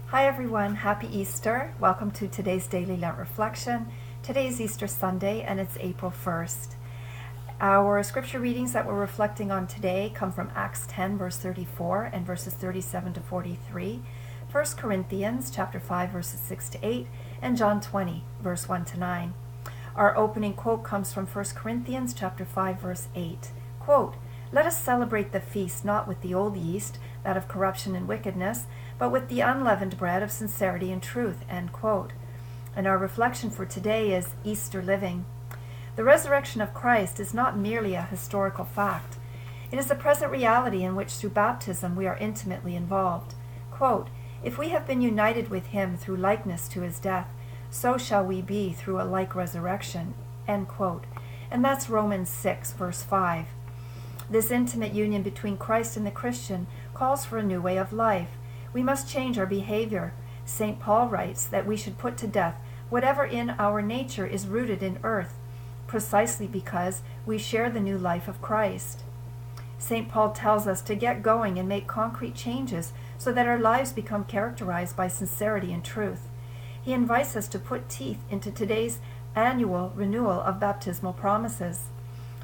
Hi everyone, happy Easter. Welcome to today's Daily Lent Reflection. Today is Easter Sunday and it's April 1st. Our scripture readings that we're reflecting on today come from Acts 10 verse 34 and verses 37 to 43, 1 Corinthians chapter 5 verses 6 to 8, and John 20 verse 1 to 9. Our opening quote comes from 1 Corinthians chapter 5 verse 8. Quote, "Let us celebrate the feast not with the old yeast, that of corruption and wickedness, but with the unleavened bread of sincerity and truth," end quote. And our reflection for today is Easter living. The resurrection of Christ is not merely a historical fact. It is a present reality in which through baptism we are intimately involved. Quote, "If we have been united with him through likeness to his death, so shall we be through a like resurrection," end quote. And that's Romans 6 verse 5. This intimate union between Christ and the Christian calls for a new way of life. We must change our behavior. St. Paul writes that we should put to death whatever in our nature is rooted in earth, precisely because we share the new life of Christ. St. Paul tells us to get going and make concrete changes so that our lives become characterized by sincerity and truth. He invites us to put teeth into today's annual renewal of baptismal promises.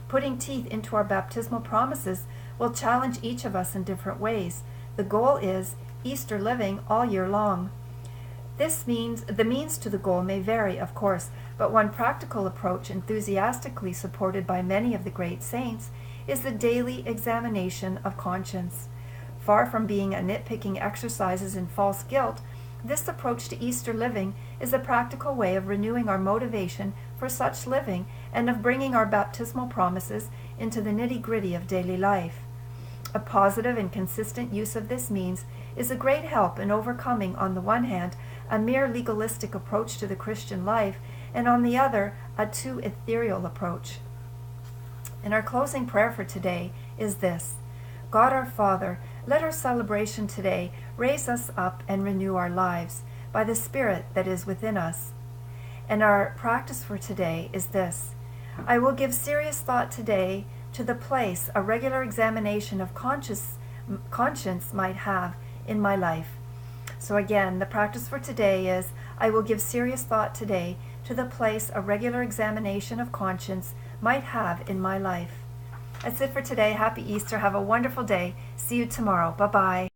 Putting teeth into our baptismal promises will challenge each of us in different ways. The goal is Easter living all year long. This means the means to the goal may vary, of course, but one practical approach enthusiastically supported by many of the great saints is the daily examination of conscience. Far from being a nitpicking exercises in false guilt, this approach to Easter living is a practical way of renewing our motivation for such living and of bringing our baptismal promises into the nitty-gritty of daily life. A positive and consistent use of this means is a great help in overcoming, on the one hand, a mere legalistic approach to the Christian life, and on the other, a too ethereal approach. And our closing prayer for today is this: God our Father, let our celebration today raise us up and renew our lives by the Spirit that is within us. And our practice for today is this: I will give serious thought today to the place a regular examination of conscience might have in my life. So again, the practice for today is I will give serious thought today to the place a regular examination of conscience might have in my life. That's it for today. Happy Easter. Have a wonderful day. See you tomorrow. Bye-bye.